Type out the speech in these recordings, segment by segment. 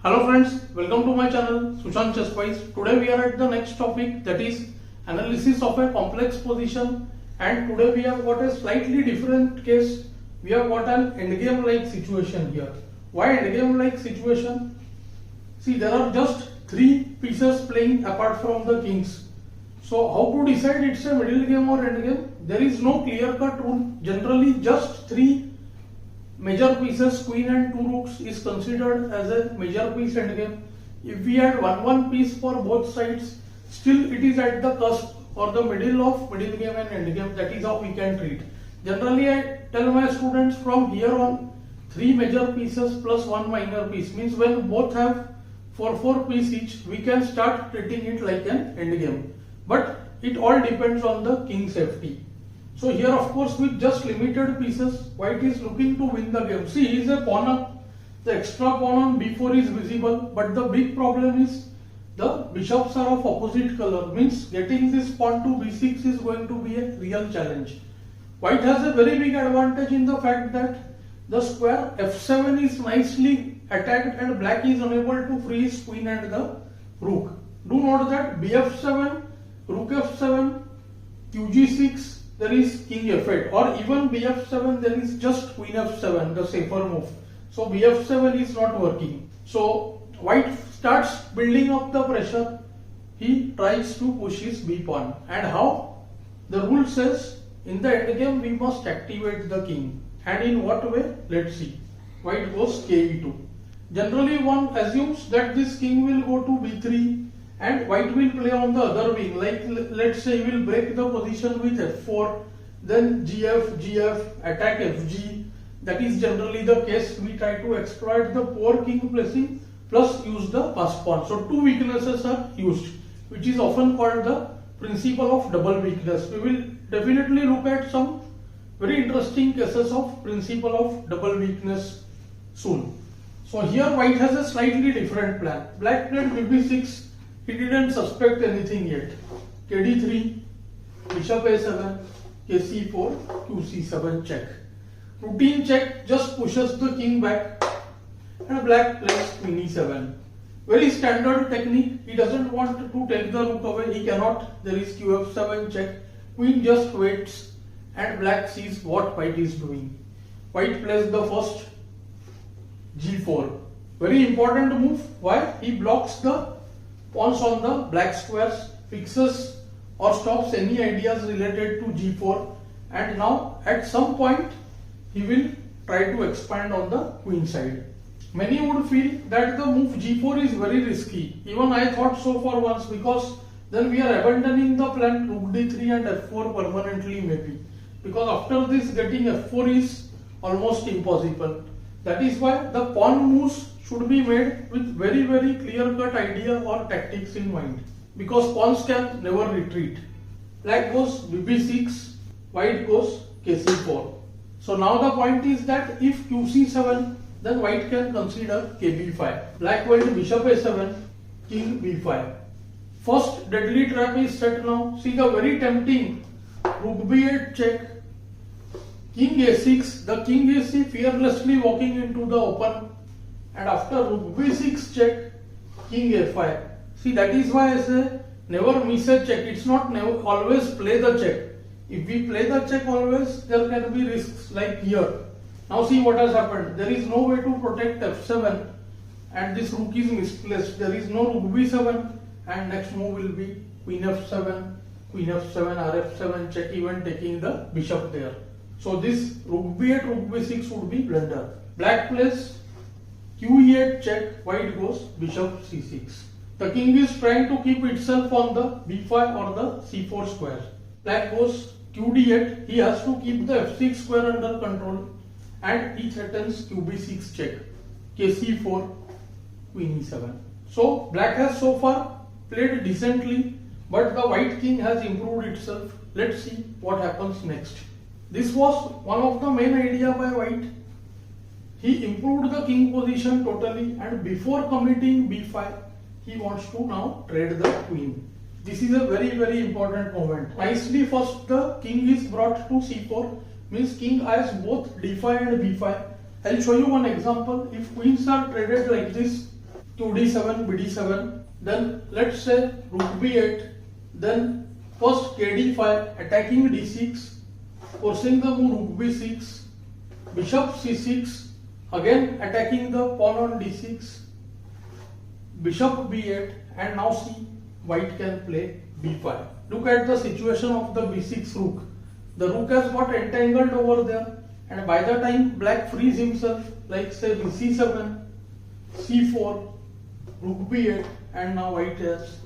Hello friends, welcome to my channel Sushant Chesswise. Today we are at the next topic, that is analysis of a complex position, and today we have got a slightly different case. We have got an endgame like situation here. Why endgame like situation? See, there are just three pieces playing apart from the kings. So how to decide it's a middle game or endgame? There is no clear cut rule. Generally just three major pieces, queen and two rooks, is considered as a major piece endgame. If we add one piece for both sides, still it is at the cusp or the middle of middle game and endgame. That is how we can treat. Generally I tell my students from here on, three major pieces plus one minor piece, means when both have 4 piece each, we can start treating it like an endgame. But it all depends on the king safety. So here of course with just limited pieces, white is looking to win the game. See, he is a pawn up, the extra pawn on b4 is visible, but the big problem is the bishops are of opposite color, means getting this pawn to b6 is going to be a real challenge. White has a very big advantage in the fact that the square f7 is nicely attacked and black is unable to free his queen and the rook. Do note that bf7, rook f7, qg6, there is king f8, or even bf7 there is just queen f7, the safer move. So bf7 is not working. So white starts building up the pressure. He tries to push his b pawn. And how? The rule says in the endgame we must activate the king. And in what way? Let's see. White goes ke2. Generally one assumes that this king will go to b3 and white will play on the other wing, like let's say he will break the position with f4, then gf, attack fg. That is generally the case. We try to exploit the poor king placing plus use the pass pawn. So two weaknesses are used, which is often called the principle of double weakness. We will definitely look at some very interesting cases of principle of double weakness soon. So here white has a slightly different plan. Black played bb6. He didn't suspect anything yet. kd3, bishop a7, kc4, qc7 check. Routine check just pushes the king back and black plays queen e7. Very standard technique. He doesn't want to take the rook away. He cannot. There is qf7 check. Queen just waits and black sees what white is doing. White plays the first g4. Very important move. Why? He blocks the pawns on the black squares, fixes or stops any ideas related to g4, and now at some point he will try to expand on the queen side. Many would feel that the move g4 is very risky. Even I thought so for once, because then we are abandoning the plan rook d3 and f4 permanently maybe, because after this getting f4 is almost impossible. That is why the pawn moves should be made with very clear-cut idea or tactics in mind, because pawns can never retreat. Black goes bb6, white goes kc4. So now the point is that if qc7, then white can consider kb5. Black went bishop a7, king b5. First deadly trap is set now. See the very tempting rook b8 check, king a6, the king is fearlessly walking into the open. And after rook b6 check, king a5. See, that is why I say never miss a check. It's not never always play the check. If we play the check always, there can be risks like here. Now see what has happened. There is no way to protect f7 and this rook is misplaced. There is no rook b7 and next move will be queen f7, rf7 check, even taking the bishop there. So this rook b8, rook b6 would be blunder. Black plays q8 check, white goes bishop c6. The king is trying to keep itself on the b5 or the c4 square. Black goes qd8, he has to keep the f6 square under control and he threatens qb6 check, kc4, queen e7. So black has so far played decently, but the white king has improved itself. Let's see what happens next. This was one of the main idea by white. He improved the king position totally, and before committing b5, he wants to now trade the queen. This is a very important moment. Nicely first the king is brought to c4, means king has both d5 and b5. I'll show you one example. If queens are traded like this, qd7, bd7. Then let's say rook b8. Then first kd5 attacking d6, forcing the move rook b6, bishop c6, again attacking the pawn on d6, bishop b8, and now see white can play b5. Look at the situation of the b6 rook. The rook has got entangled over there, and by the time black frees himself, like say bc7, c4, rook b8, and now white has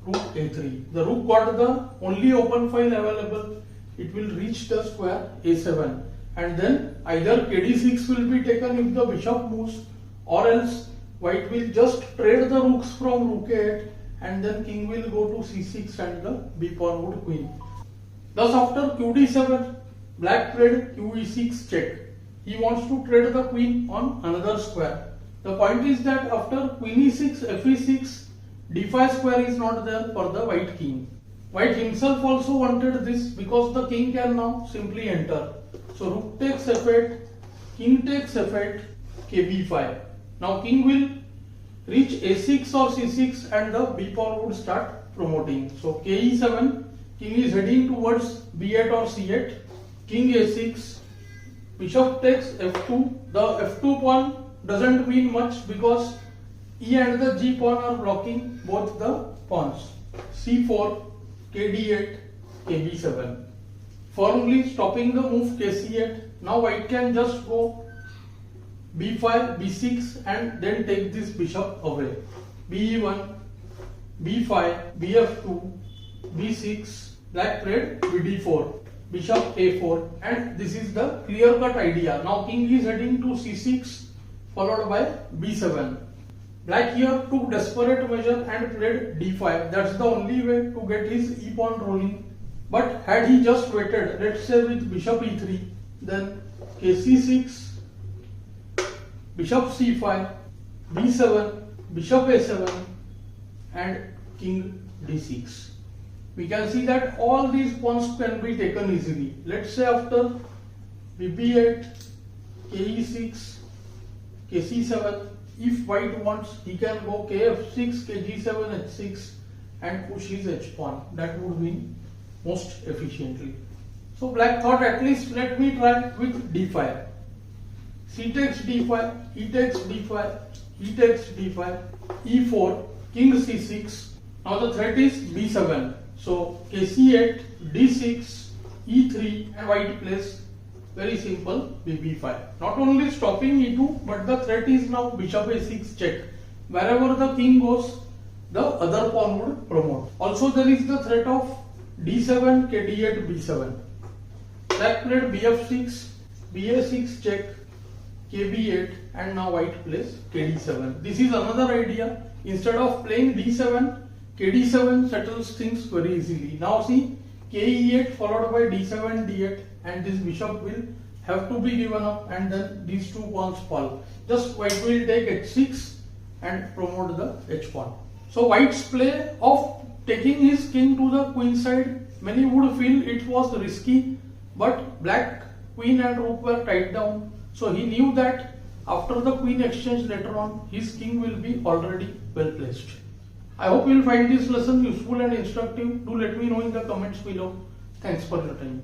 rook a3. The rook got the only open file available. It will reach the square a7, and then either kd6 will be taken if the bishop moves, or else white will just trade the rooks from rook a8, and then king will go to c6 and the b pawn would queen. Thus after qd7, black played qe6 check. He wants to trade the queen on another square. The point is that after queen e6, fe6, d5 square is not there for the white king. White himself also wanted this because the king can now simply enter. So rook takes f8, king takes f8, kb5. Now king will reach a6 or c6 and the b pawn would start promoting. So ke7, king is heading towards b8 or c8, king a6, bishop takes f2. The f2 pawn doesn't mean much because e and the g pawn are blocking both the pawns. c4, kd8, kb7, firmly stopping the move kc8. Now white can just go b5, b6 and then take this bishop away. be1, b5, bf2, b6, black played bd4, bishop a4, and this is the clear-cut idea. Now king is heading to c6 followed by b7. Black here took desperate measure and played d5. That's the only way to get his e pawn rolling. But had he just waited, let's say with bishop e3, then kc6, bishop c5, b7, bishop a7, and king d6. We can see that all these pawns can be taken easily. Let's say after bb8, ke6, kc7, if white wants, he can go kf6, kg7, h6 and push his h pawn. That would win most efficiently. So black thought, at least let me try with d5. C takes d5, he takes d5, he takes d5, e4, king c6. Now the threat is b7. So kc8, d6, e3, and white plays very simple bb5. Not only stopping e2, but the threat is now bishop a6 check. Wherever the king goes, the other pawn would promote. Also there is the threat of d7, kd8, b7. Black played bf6, ba6 check, kb8, and now white plays kd7. This is another idea. Instead of playing d7, kd7 settles things very easily. Now see, ke8 followed by d7, d8, and this bishop will have to be given up, and then these two pawns fall. Just white will take h6 and promote the h pawn. So white's play of taking his king to the queen side, many would feel it was risky, but black queen and rook were tied down. So he knew that after the queen exchange later on, his king will be already well placed. I hope you will find this lesson useful and instructive. Do let me know in the comments below. Thanks for your time.